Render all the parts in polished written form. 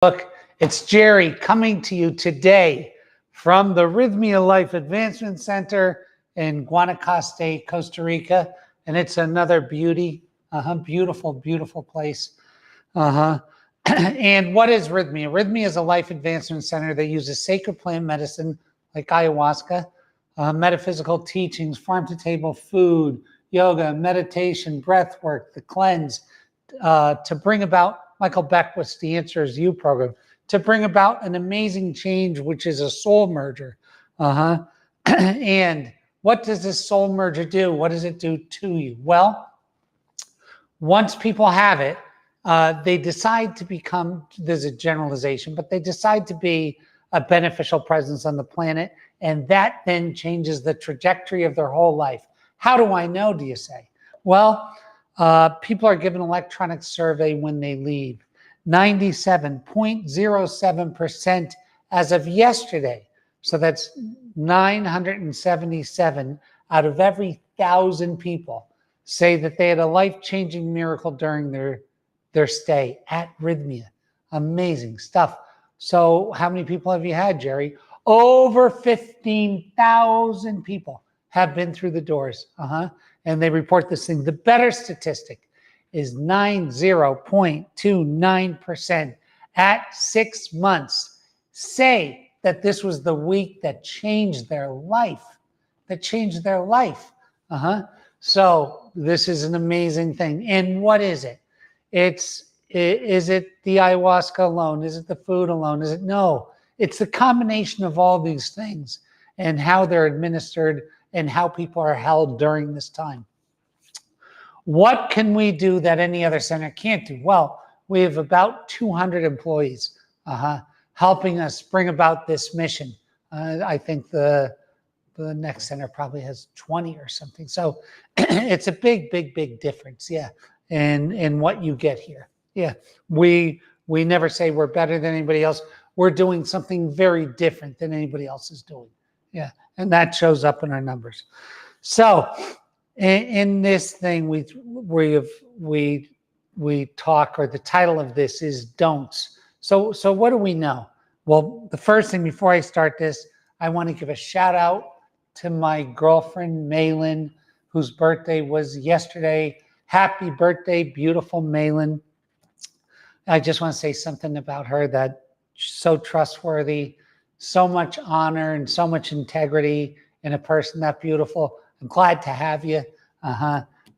Look, it's Jerry coming to you today from the Rhythmia Life Advancement Center in Guanacaste, Costa Rica. And it's another beautiful, beautiful place. And what is Rhythmia? Rhythmia is a life advancement center that uses sacred plant medicine like ayahuasca, metaphysical teachings, farm-to-table food, yoga, meditation, breath work, the cleanse, to bring about Michael Beckwith's The Answer Is You program, to bring about an amazing change, which is a soul merger. And what does this soul merger do? What does it do to you? Well, once people have it, they decide to become, there's a generalization, but they decide to be a beneficial presence on the planet. And that then changes the trajectory of their whole life. How do I know, do you say? Well, people are given an electronic survey when they leave. 97.07% as of yesterday. So that's 977 out of every 1,000 people say that they had a life-changing miracle during their stay at Rhythmia. Amazing stuff. So how many people have you had, Jerry? Over 15,000 people have been through the doors. And they report this thing. The better statistic is 90.29% at 6 months say that this was the week that changed their life, So this is an amazing thing. And what is it? Is it the ayahuasca alone? Is it the food alone? Is it? No, it's the combination of all these things and how they're administered and how people are held during this time. What can we do that any other center can't do? Well, we have about 200 employees helping us bring about this mission. I think the next center probably has 20 or something. So it's a big difference, in what you get here. We never say we're better than anybody else. We're doing something very different than anybody else is doing. And that shows up in our numbers. So in this thing, we talk, or the title of this is don'ts. So what do we know? Well, the first thing before I start this, I want to give a shout out to my girlfriend, Malin, whose birthday was yesterday. Happy birthday, beautiful Malin. I just want to say something about her, that she's so trustworthy, so much honor and so much integrity in a person that beautiful. I'm glad to have you.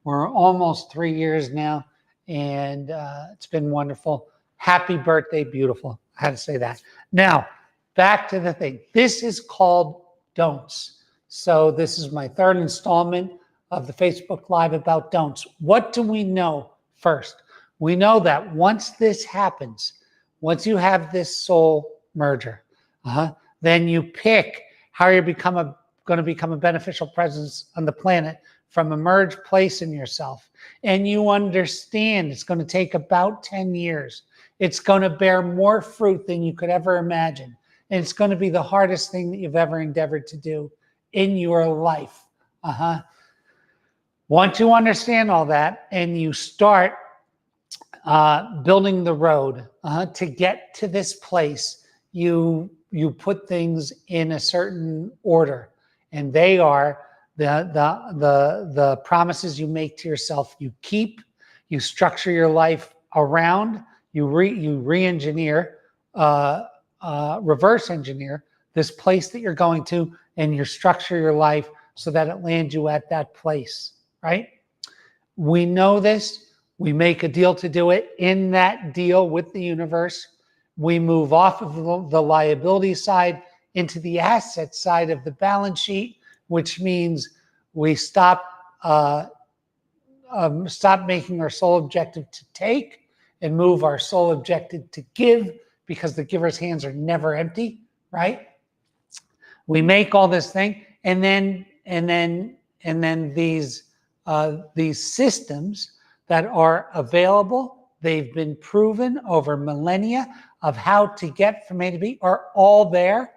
We're almost 3 years now, and it's been wonderful. Happy birthday, beautiful. I had to say that. Now, back to the thing. This is called don'ts. So this is my third installment of the Facebook Live about don'ts. What do we know first? We know that once this happens, once you have this soul merger, then you pick how you're going to become a beneficial presence on the planet from a merged place in yourself. And you understand it's going to take about 10 years. It's going to bear more fruit than you could ever imagine. And it's going to be the hardest thing that you've ever endeavored to do in your life. Once you understand all that and you start building the road to get to this place, you put things in a certain order, and they are the promises you make to yourself. You keep, you structure your life around, you re-engineer, reverse engineer this place that you're going to, and you structure your life so that it lands you at that place, right? We know this. We make a deal to do it. In that deal with the universe, we move off of the liability side into the asset side of the balance sheet, which means we stop making our sole objective to take and move our sole objective to give, because the giver's hands are never empty, right? We make all this thing, and then these systems that are available, they've been proven over millennia of how to get from A to B, are all there.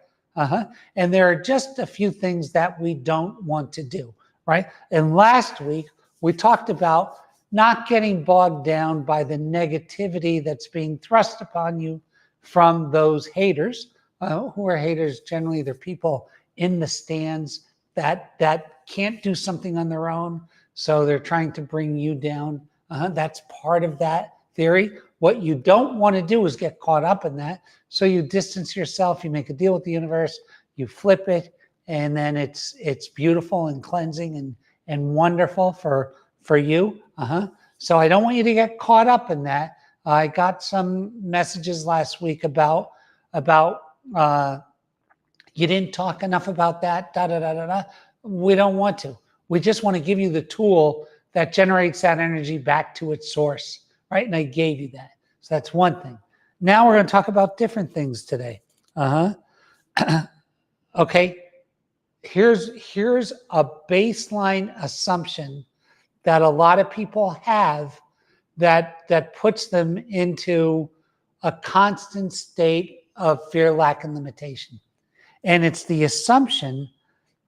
And there are just a few things that we don't want to do, right? And last week, we talked about not getting bogged down by the negativity that's being thrust upon you from those haters. Who are haters? Generally, they're people in the stands that can't do something on their own, so they're trying to bring you down. That's part of that theory. What you don't want to do is get caught up in that, so you distance yourself, you make a deal with the universe, you flip it, and then it's beautiful and cleansing and wonderful for you. So I don't want you to get caught up in that. I got some messages last week about you didn't talk enough about that, da da da da da. We don't want to. We just want to give you the tool that generates that energy back to its source, right? And I gave you that. So that's one thing. Now we're going to talk about different things today. Okay. Here's a baseline assumption that a lot of people have that puts them into a constant state of fear, lack, and limitation. And it's the assumption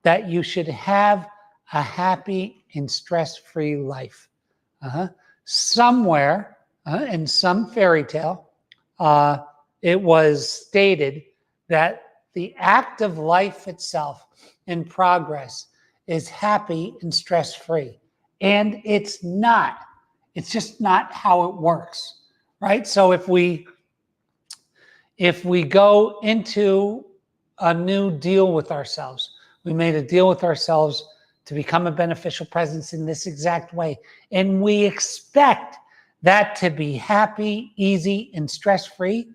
that you should have a happy and stress-free life. Somewhere in some fairy tale, it was stated that the act of life itself in progress is happy and stress-free. And it's not. It's just not how it works, right? So if we go into a new deal with ourselves, we made a deal with ourselves to become a beneficial presence in this exact way, and we expect that to be happy, easy, and stress-free,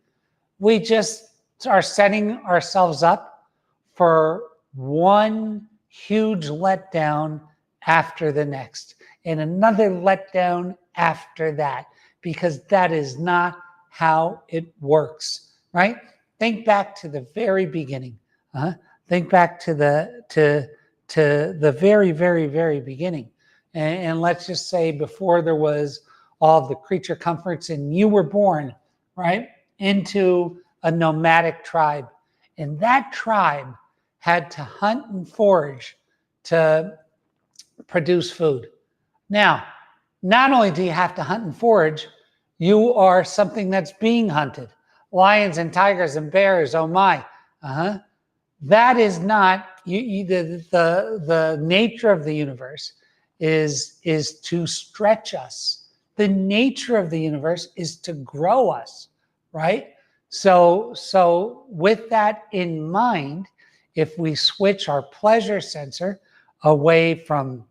we just are setting ourselves up for one huge letdown after the next, and another letdown after that, because that is not how it works, right? Think back to the very beginning. Think back to the very, very, very beginning. And let's just say before there was all of the creature comforts and you were born, right, into a nomadic tribe. And that tribe had to hunt and forage to produce food. Now, not only do you have to hunt and forage, you are something that's being hunted. Lions and tigers and bears, oh my. That is not, the nature of the universe is to stretch us. The nature of the universe is to grow us, right? So with that in mind, if we switch our pleasure sensor away from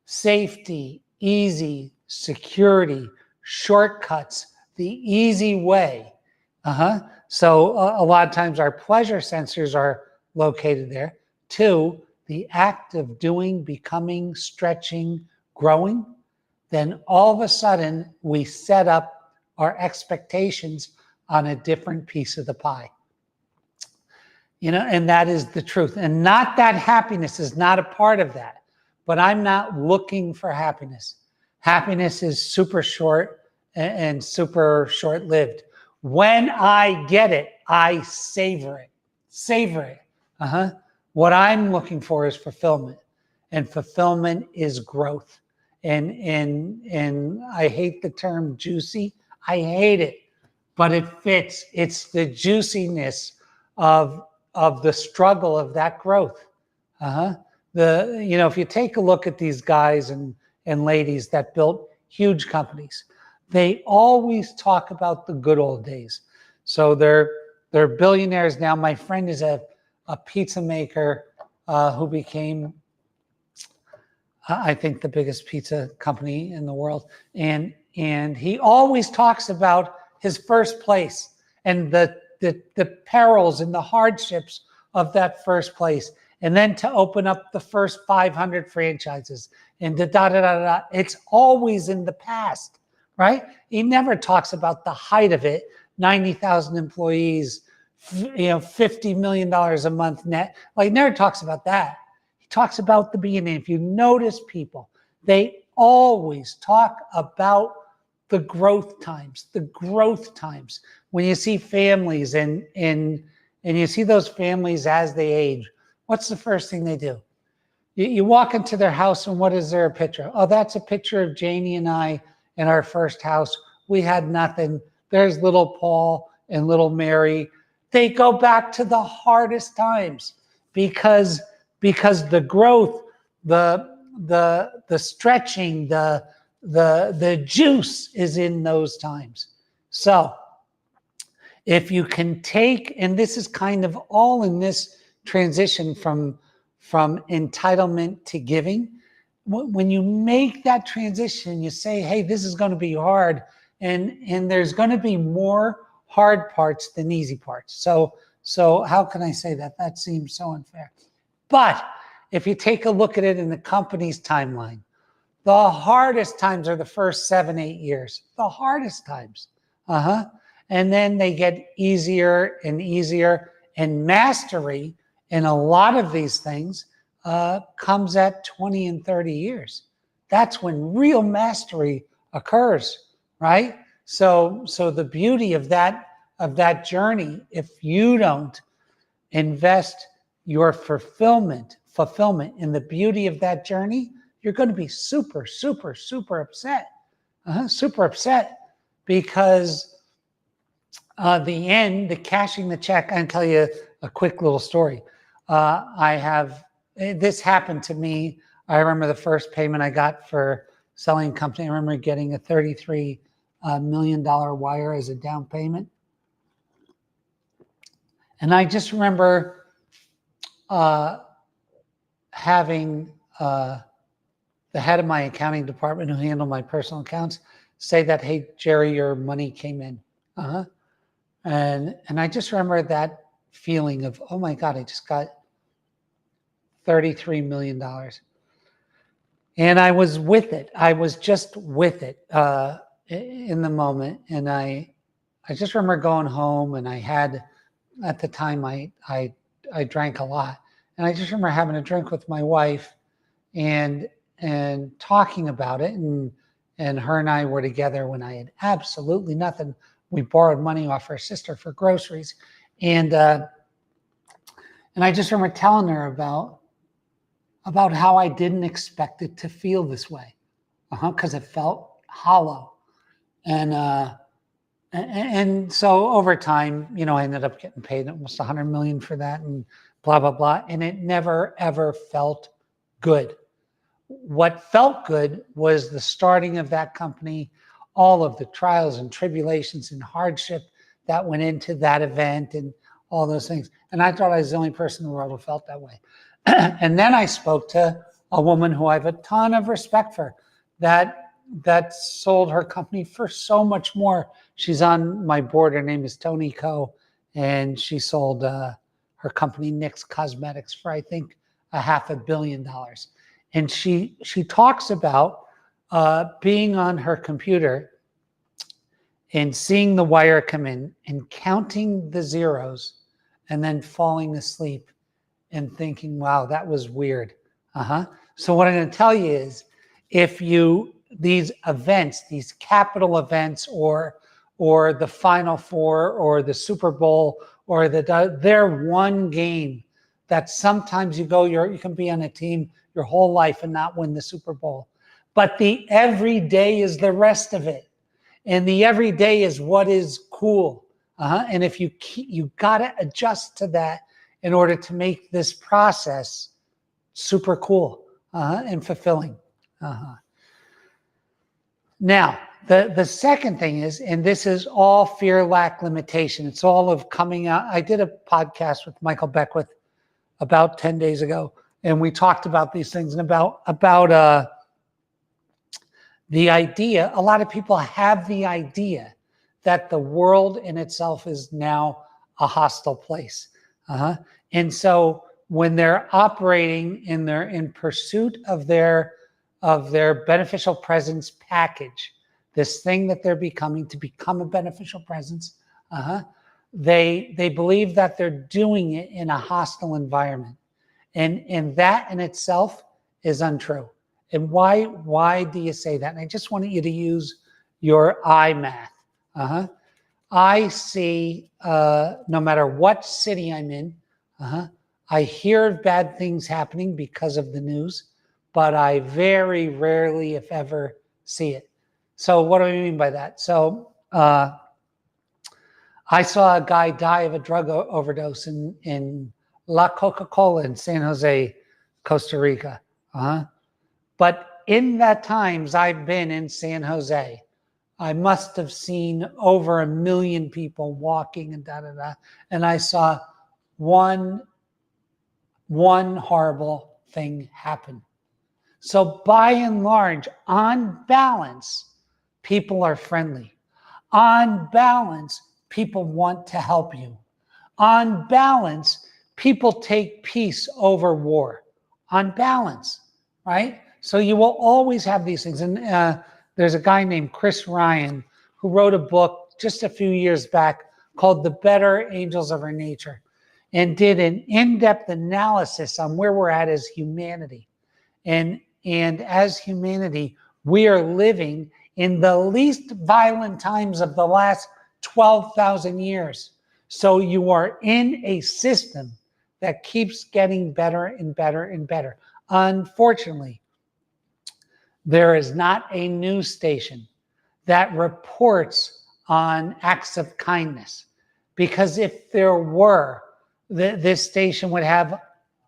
safety, easy, security, shortcuts, the easy way. So a lot of times our pleasure sensors are located there. To the act of doing, becoming, stretching, growing, then all of a sudden we set up our expectations on a different piece of the pie. And that is the truth. And not that happiness is not a part of that, but I'm not looking for happiness. Happiness is super short and super short-lived. When I get it, I savor it. Savor it. What I'm looking for is fulfillment, and fulfillment is growth. And I hate the term juicy. I hate it, but it fits. It's the juiciness of the struggle of that growth. If you take a look at these guys and ladies that built huge companies, they always talk about the good old days. So they're billionaires now. My friend is a pizza maker who became, I think, the biggest pizza company in the world. And he always talks about his first place and the perils and the hardships of that first place. And then to open up the first 500 franchises and da-da-da-da-da. It's always in the past, right? He never talks about the height of it, 90,000 employees, $50 million a month net. Like, never talks about that. He talks about the beginning. If you notice people, they always talk about the growth times, When you see families and you see those families as they age, what's the first thing they do? You walk into their house, and what is there a picture? Oh, that's a picture of Janie and I in our first house. We had nothing. There's little Paul and little Mary, they go back to the hardest times because the growth, the stretching, the juice is in those times. So if you can take, and this is kind of all in this transition from entitlement to giving, when you make that transition, you say, hey, this is going to be hard, and there's going to be more hard parts than easy parts. So how can I say that? That seems so unfair. But if you take a look at it in the company's timeline, the hardest times are the first 7-8 years. The hardest times. And then they get easier and easier. And mastery in a lot of these things comes at 20 and 30 years. That's when real mastery occurs, right? So the beauty of that journey, if you don't invest your fulfillment in the beauty of that journey, you're going to be super, super, super upset. Super upset because the cashing the check. I can tell you a quick little story. This happened to me. I remember the first payment I got for selling a company. I remember getting a $33 million wire as a down payment. And I just remember having the head of my accounting department who handled my personal accounts say that, hey, Jerry, your money came in. And I just remember that feeling of, oh my God, I just got $33 million. And I was with it. I was just with it in the moment. And I just remember going home, and I had, at the time, I drank a lot. And I just remember having a drink with my wife and talking about it. And her and I were together when I had absolutely nothing. We borrowed money off her sister for groceries. And I just remember telling her about how I didn't expect it to feel this way. Because it felt hollow. And so over time, I ended up getting paid almost $100 million for that and blah, blah, blah. And it never, ever felt good. What felt good was the starting of that company, all of the trials and tribulations and hardship that went into that event and all those things. And I thought I was the only person in the world who felt that way. And then I spoke to a woman who I have a ton of respect for that sold her company for so much more. She's on my board. Her name is Tony Coe, and she sold her company NYX Cosmetics for, I think, $500 million. And she talks about being on her computer and seeing the wire come in and counting the zeros and then falling asleep and thinking, wow, that was weird. So what I'm going to tell you is, if these events, these capital events, or the Final Four, or the Super Bowl, or they're one game that sometimes you can be on a team your whole life and not win the Super Bowl. But the everyday is the rest of it. And the everyday is what is cool. And if you got to adjust to that in order to make this process super cool and fulfilling. Now, the second thing is, and this is all fear, lack, limitation. It's all of coming out. I did a podcast with Michael Beckwith about 10 days ago, and we talked about these things and about the idea. A lot of people have the idea that the world in itself is now a hostile place. And so when they're operating and they're in pursuit of their beneficial presence package, this thing that they're becoming to become a beneficial presence, they believe that they're doing it in a hostile environment. And that in itself is untrue. And why do you say that? And I just wanted you to use your eye math. I see, no matter what city I'm in, I hear of bad things happening because of the news, but I very rarely, if ever, see it. So what do I mean by that? So I saw a guy die of a drug overdose in La Coca-Cola in San Jose, Costa Rica. But in that times I've been in San Jose, I must have seen over 1 million people walking and da-da-da. And I saw one horrible thing happen. So by and large, on balance, people are friendly. On balance, people want to help you. On balance, people take peace over war. On balance, right? So you will always have these things. And there's a guy named Chris Ryan who wrote a book just a few years back called The Better Angels of Our Nature, and did an in-depth analysis on where we're at as humanity. And as humanity, we are living in the least violent times of the last 12,000 years. So you are in a system that keeps getting better and better and better. Unfortunately, there is not a news station that reports on acts of kindness. Because if there were, this station would have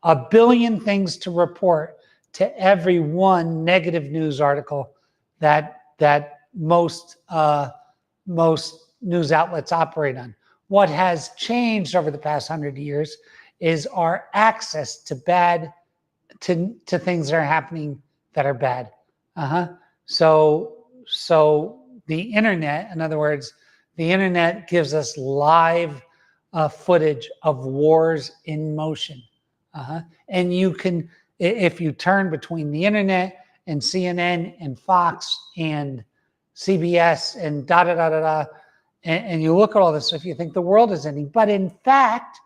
1 billion things to report to every one negative news article that most news outlets operate on. What has changed over the past 100 years is our access to things that are happening that are bad. So the internet, in other words, the internet gives us live footage of wars in motion. And you can, if you turn between the internet and CNN and Fox and CBS and and you look at all this stuff, you think the world is ending. But in fact,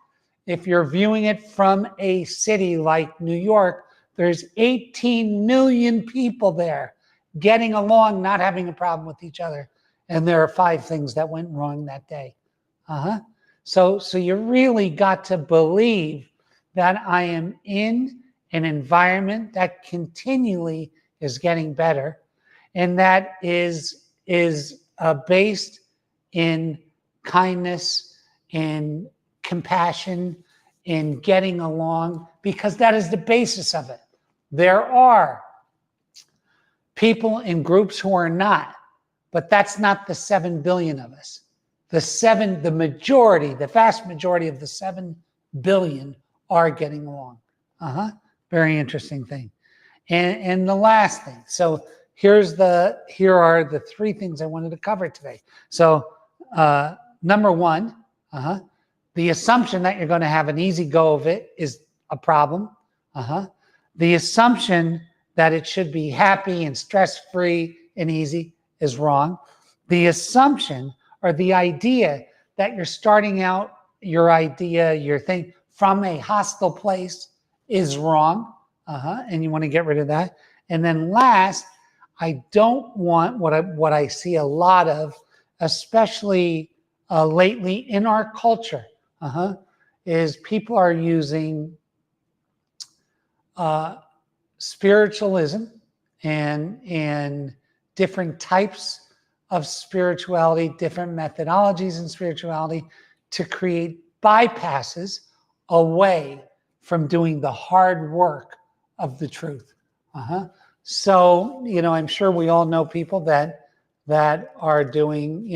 if you're viewing it from a city like New York, there's 18 million people there getting along, not having a problem with each other. And there are 5 things that went wrong that day. So you really got to believe that I am in an environment that continually is getting better, and that is based in kindness, in compassion, in getting along, because that is the basis of it. There are people in groups who are not, but that's not the 7 billion of us. The vast majority of the 7 billion are getting along. Very interesting thing. And the last thing. So here are the 3 things I wanted to cover today. So number 1, the assumption that you're going to have an easy go of it is a problem. The assumption that it should be happy and stress-free and easy is wrong. The assumption or the idea that you're starting out your thing from a hostile place is wrong. And you want to get rid of that. And then last, I don't want what I see a lot of, especially lately in our culture, is people are using spiritualism and different types of spirituality, different methodologies in spirituality to create bypasses away from doing the hard work of the truth. So, I'm sure we all know people that are doing,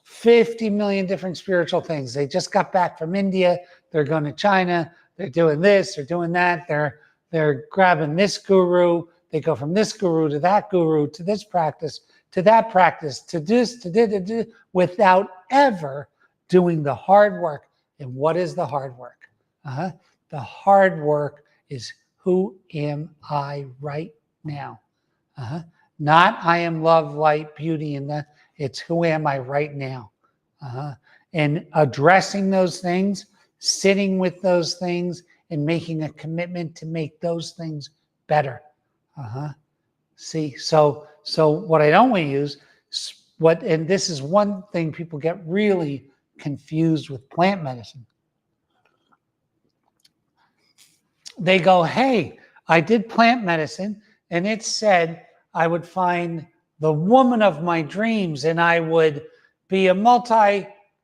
50 million different spiritual things. They just got back from India. They're going to China. They're doing this. They're doing that. They're grabbing this guru. They go from this guru to that guru to this practice to that practice to this to without ever doing the hard work. And what is the hard work? The hard work is, who am I right now? Not I am love, light, beauty, and that. It's who am I right now? And addressing those things, sitting with those things, and making a commitment to make those things better. See, so what I don't want to use, and this is one thing people get really confused with plant medicine. They go, hey, I did plant medicine, and it said I would find the woman of my dreams, and I would be a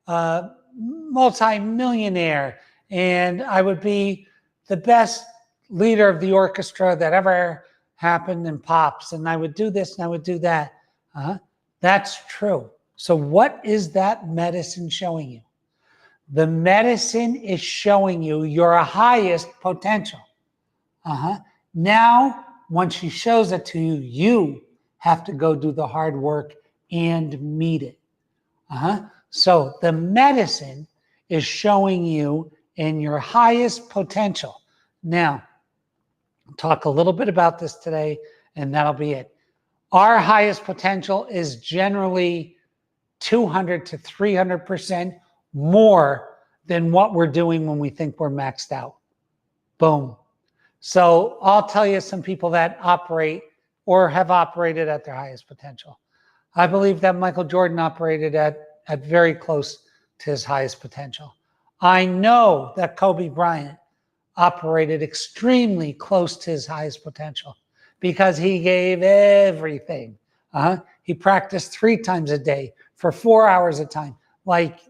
multi-millionaire, and I would be the best leader of the orchestra that ever happened in pops, and I would do this and I would do that. That's true. So what is that medicine showing you? The medicine is showing you your highest potential. Now, once she shows it to you, you have to go do the hard work and meet it. So the medicine is showing you in your highest potential. Now, I'll talk a little bit about this today, and that'll be it. Our highest potential is generally 200 to 300% more than what we're doing when we think we're maxed out. Boom. So I'll tell you some people that operate or have operated at their highest potential. I believe that Michael Jordan operated at very close to his highest potential. I know that Kobe Bryant operated extremely close to his highest potential because he gave everything. He practiced 3 times a day for 4 hours a time. Like,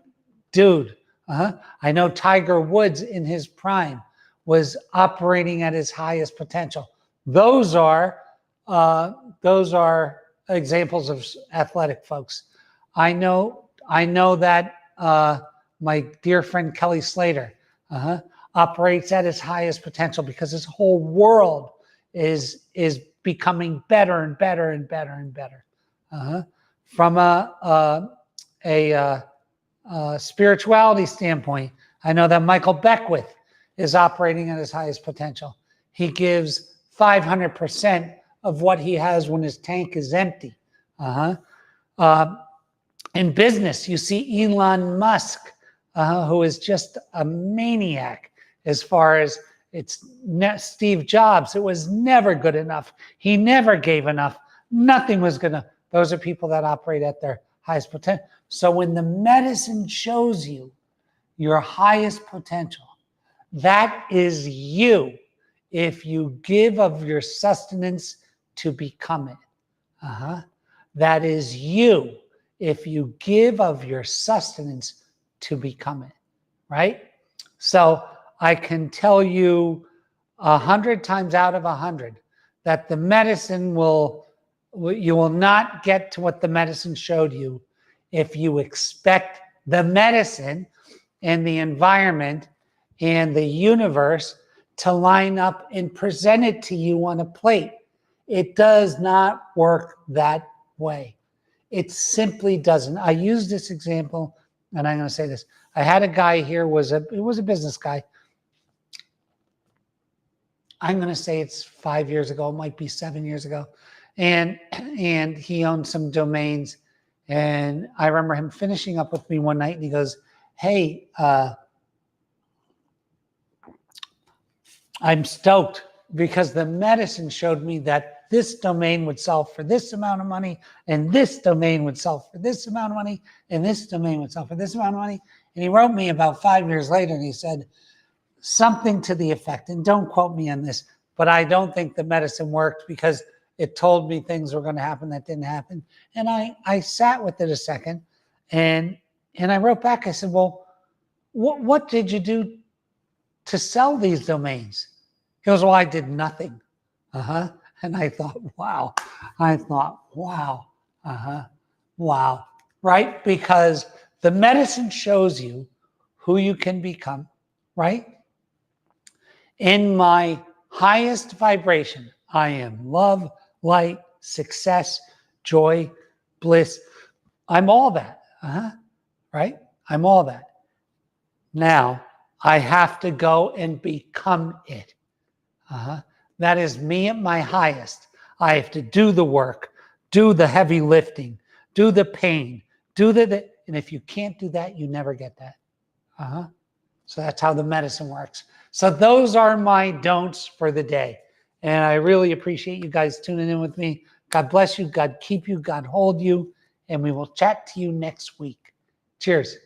dude, I know Tiger Woods in his prime was operating at his highest potential. Those are examples of athletic folks. I know that my dear friend Kelly Slater operates at his highest potential because his whole world is becoming better and better and better and better. From a spirituality standpoint, I know that Michael Beckwith is operating at his highest potential. He gives 500% of what he has when his tank is empty. In business, you see Elon Musk, who is just a maniac as far as Steve Jobs. It was never good enough. He never gave enough. Nothing was going to. Those are people that operate at their highest potential. So when the medicine shows you your highest potential, that is you if you give of your sustenance to become it. That is you if you give of your sustenance to become it, right? So I can tell you 100 times out of 100 that the medicine you will not get to what the medicine showed you if you expect the medicine and the environment and the universe to line up and present it to you on a plate. It does not work that way. It simply doesn't. I use this example, and I'm going to say this. I had a guy here, it was a business guy. I'm going to say it's 5 years ago, it might be 7 years ago. And he owned some domains. And I remember him finishing up with me one night, and he goes, hey, I'm stoked because the medicine showed me that this domain would sell for this amount of money, and this domain would sell for this amount of money, and this domain would sell for this amount of money. And he wrote me about 5 years later, and he said something to the effect, and don't quote me on this, but I don't think the medicine worked because it told me things were going to happen that didn't happen. And I sat with it a second, and I wrote back. I said, well, what did you do to sell these domains? He goes, well, I did nothing. And I thought, wow. Wow. Right? Because the medicine shows you who you can become, right? In my highest vibration, I am love, light, success, joy, bliss. I'm all that. Right? I'm all that. Now, I have to go and become it. That is me at my highest. I have to do the work, do the heavy lifting, do the pain, and if you can't do that, you never get that. So that's how the medicine works. So those are my don'ts for the day. And I really appreciate you guys tuning in with me. God bless you. God keep you. God hold you. And we will chat to you next week. Cheers.